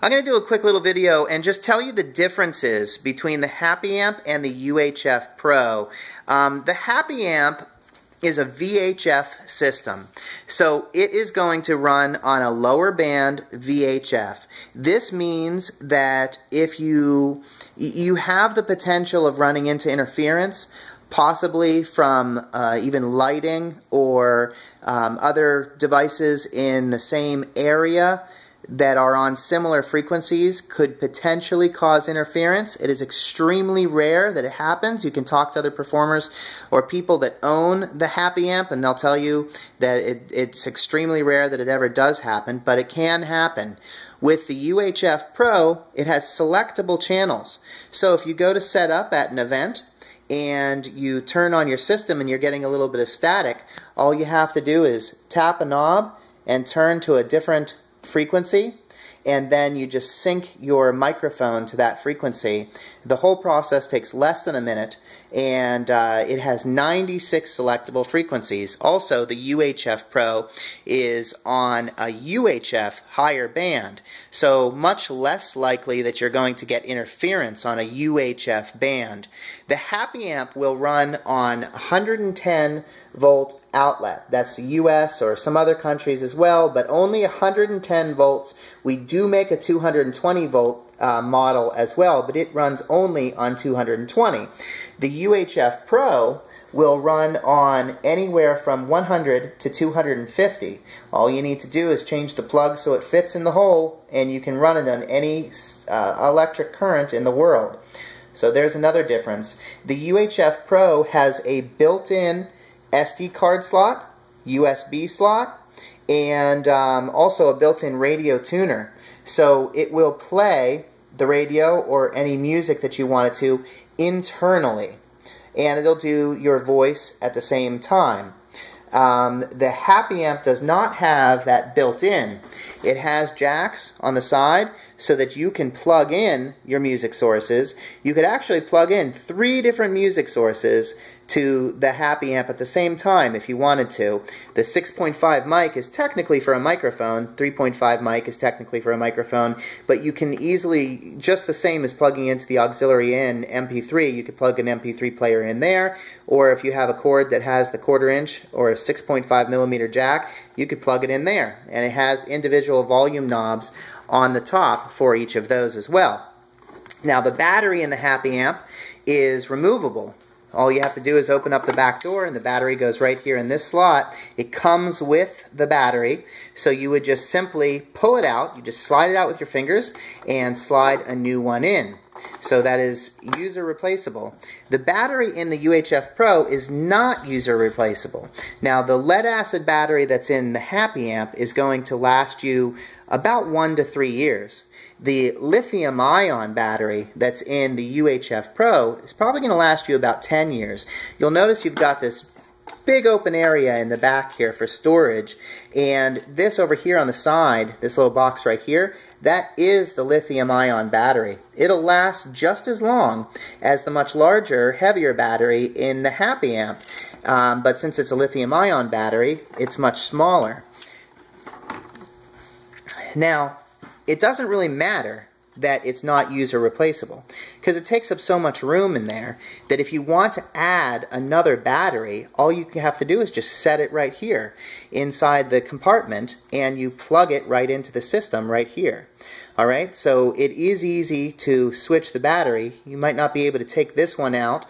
I'm going to do a quick little video and just tell you the differences between the Happie Amp and the UHF Pro. The Happie Amp is a VHF system, so it is going to run on a lower band VHF. This means that if you have the potential of running into interference, possibly from even lighting or other devices in the same area that are on similar frequencies, could potentially cause interference. It is extremely rare that it happens. You can talk to other performers or people that own the Happie Amp and they'll tell you that it's extremely rare that it ever does happen, but it can happen. With the UHF Pro, it has selectable channels. So if you go to set up at an event and you turn on your system and you're getting a little bit of static, all you have to do is tap a knob and turn to a different frequency, and then you just sync your microphone to that frequency. The whole process takes less than a minute, and it has 96 selectable frequencies. Also, the UHF Pro is on a UHF higher band, so much less likely that you're going to get interference on a UHF band. The Happie Amp will run on 110 volt outlet. That's the US or some other countries as well, but only 110 volts. We do make a 220 volt model as well, but it runs only on 220. The UHF Pro will run on anywhere from 100 to 250. All you need to do is change the plug so it fits in the hole, and you can run it on any electric current in the world. So there's another difference. The UHF Pro has a built-in SD card slot, USB slot, and also a built-in radio tuner. So it will play the radio or any music that you want it to internally, and it'll do your voice at the same time. The Happie Amp does not have that built in. It has jacks on the side so that you can plug in your music sources. You could actually plug in 3 different music sources to the Happie Amp at the same time if you wanted to. The 6.5 mic is technically for a microphone, 3.5 mic is technically for a microphone, but you can easily, just the same as plugging into the auxiliary in MP3, you could plug an MP3 player in there, or if you have a cord that has the 1/4 inch or a 6.5 millimeter jack, you could plug it in there. And it has individual volume knobs on the top for each of those as well. Now the battery in the Happie Amp is removable. All you have to do is open up the back door and the battery goes right here in this slot. It comes with the battery, so you would just simply pull it out. You just slide it out with your fingers and slide a new one in. So that is user replaceable. The battery in the UHF Pro is not user replaceable. Now the lead acid battery that's in the Happie Amp is going to last you about 1 to 3 years. The lithium-ion battery that's in the UHF Pro is probably going to last you about 10 years. You'll notice you've got this big open area in the back here for storage, and this over here on the side, this little box right here, that is the lithium-ion battery. It'll last just as long as the much larger, heavier battery in the Happie Amp, but since it's a lithium-ion battery, it's much smaller. Now, it doesn't really matter that it's not user replaceable, because it takes up so much room in there that if you want to add another battery, all you have to do is just set it right here inside the compartment and you plug it right into the system right here. Alright, so it is easy to switch the battery. You might not be able to take this one out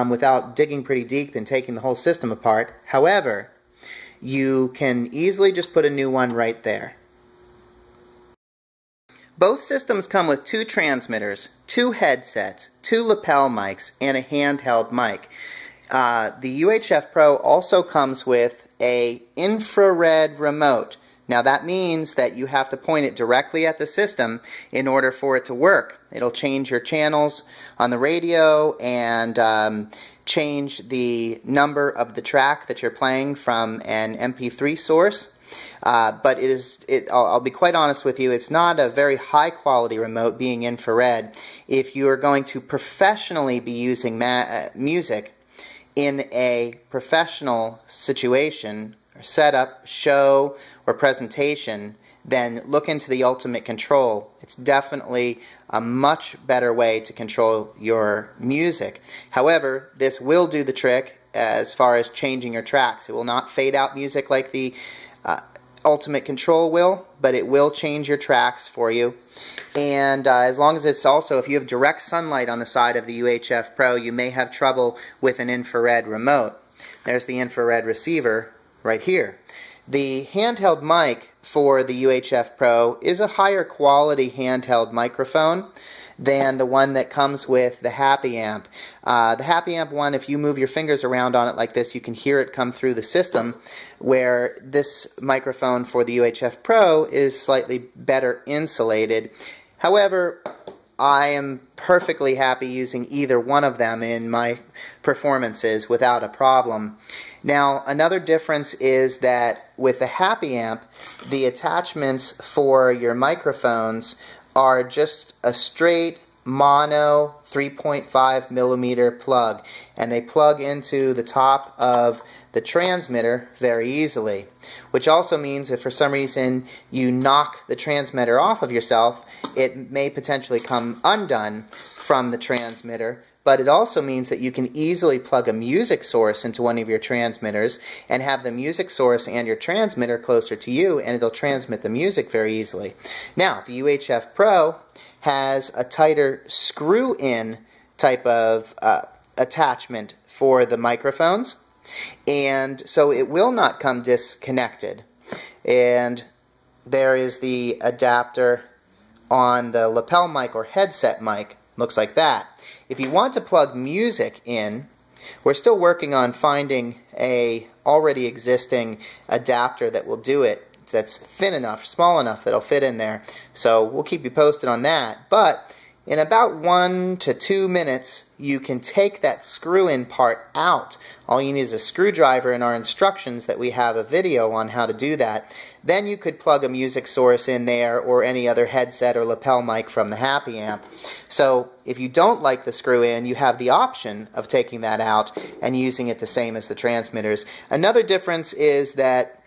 without digging pretty deep and taking the whole system apart. However, you can easily just put a new one right there. Both systems come with 2 transmitters, 2 headsets, 2 lapel mics, and a handheld mic. The UHF Pro also comes with an infrared remote. Now that means that you have to point it directly at the system in order for it to work. It'll change your channels on the radio and change the number of the track that you're playing from an MP3 source. But I'll be quite honest with you, it's not a very high quality remote being infrared. If you are going to professionally be using music in a professional situation, or setup, show, or presentation, then look into the Ultimate Control. It's definitely a much better way to control your music. However, this will do the trick as far as changing your tracks. It will not fade out music like the Ultimate Control will, but it will change your tracks for you. And as long as it's also, if you have direct sunlight on the side of the UHF Pro, you may have trouble with an infrared remote. There's the infrared receiver right here. The handheld mic for the UHF Pro is a higher quality handheld microphone than the one that comes with the Happie Amp. The Happie Amp one, if you move your fingers around on it like this, you can hear it come through the system, where this microphone for the UHF Pro is slightly better insulated. However, I am perfectly happy using either one of them in my performances without a problem. Now, another difference is that with the Happie Amp, the attachments for your microphones are just a straight mono 3.5 millimeter plug, and they plug into the top of the transmitter very easily, which also means if for some reason you knock the transmitter off of yourself, it may potentially come undone from the transmitter. But it also means that you can easily plug a music source into one of your transmitters and have the music source and your transmitter closer to you, and it'll transmit the music very easily. Now, the UHF Pro has a tighter screw-in type of attachment for the microphones, and so it will not come disconnected. And there is the adapter on the lapel mic or headset mic. Looks like that. If you want to plug music in, we're still working on finding a already existing adapter that will do it, that's thin enough, small enough that'll fit in there. So we'll keep you posted on that. But in about 1 to 2 minutes, you can take that screw-in part out. All you need is a screwdriver and our instructions that we have a video on how to do that. Then you could plug a music source in there or any other headset or lapel mic from the Happie Amp. So if you don't like the screw-in, you have the option of taking that out and using it the same as the transmitters. Another difference is that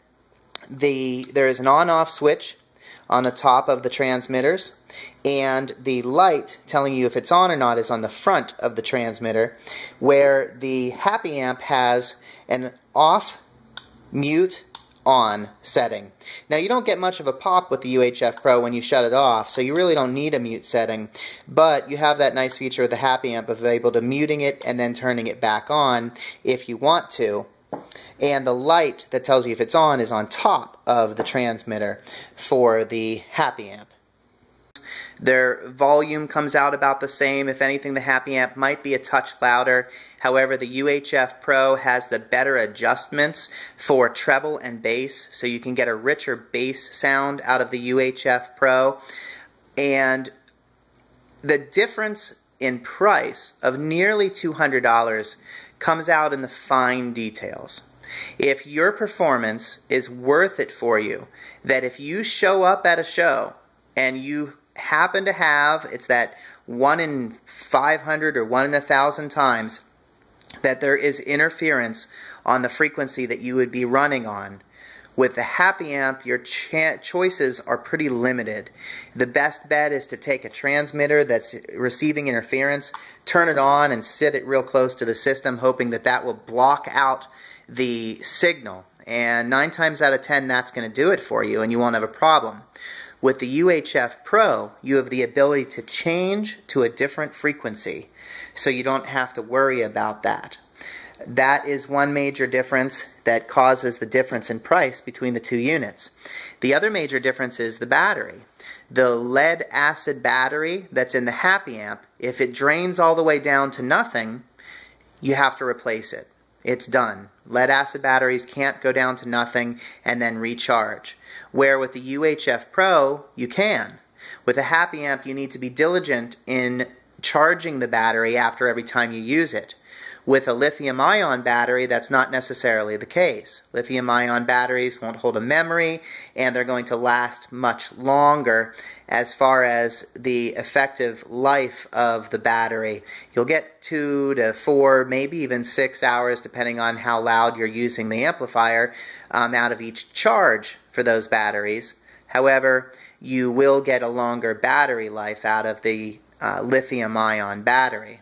there is an on-off switch on the top of the transmitters, and the light telling you if it's on or not is on the front of the transmitter, where the Happie Amp has an off, mute, on setting. Now, you don't get much of a pop with the UHF Pro when you shut it off, so you really don't need a mute setting, but you have that nice feature of the Happie Amp of able to muting it and then turning it back on if you want to. And the light that tells you if it's on is on top of the transmitter for the Happie Amp. Their volume comes out about the same. If anything, the Happie Amp might be a touch louder. However, the UHF Pro has the better adjustments for treble and bass, so you can get a richer bass sound out of the UHF Pro. And the difference in price of nearly $200 comes out in the fine details. If your performance is worth it for you, that if you show up at a show and you happen to have, it's that 1 in 500 or 1 in 1,000 times that there is interference on the frequency that you would be running on, with the Happie Amp, your choices are pretty limited. The best bet is to take a transmitter that's receiving interference, turn it on, and sit it real close to the system, hoping that that will block out the signal. And 9 times out of 10, that's going to do it for you, and you won't have a problem. With the UHF Pro, you have the ability to change to a different frequency, so you don't have to worry about that. That is one major difference that causes the difference in price between the two units. The other major difference is the battery. The lead acid battery that's in the Happie Amp, if it drains all the way down to nothing, you have to replace it. It's done. Lead acid batteries can't go down to nothing and then recharge. Where with the UHF Pro, you can. With a Happie Amp, you need to be diligent in charging the battery after every time you use it. With a lithium-ion battery, that's not necessarily the case. Lithium-ion batteries won't hold a memory, and they're going to last much longer as far as the effective life of the battery. You'll get 2 to 4, maybe even 6 hours, depending on how loud you're using the amplifier, out of each charge for those batteries. However, you will get a longer battery life out of the lithium-ion battery.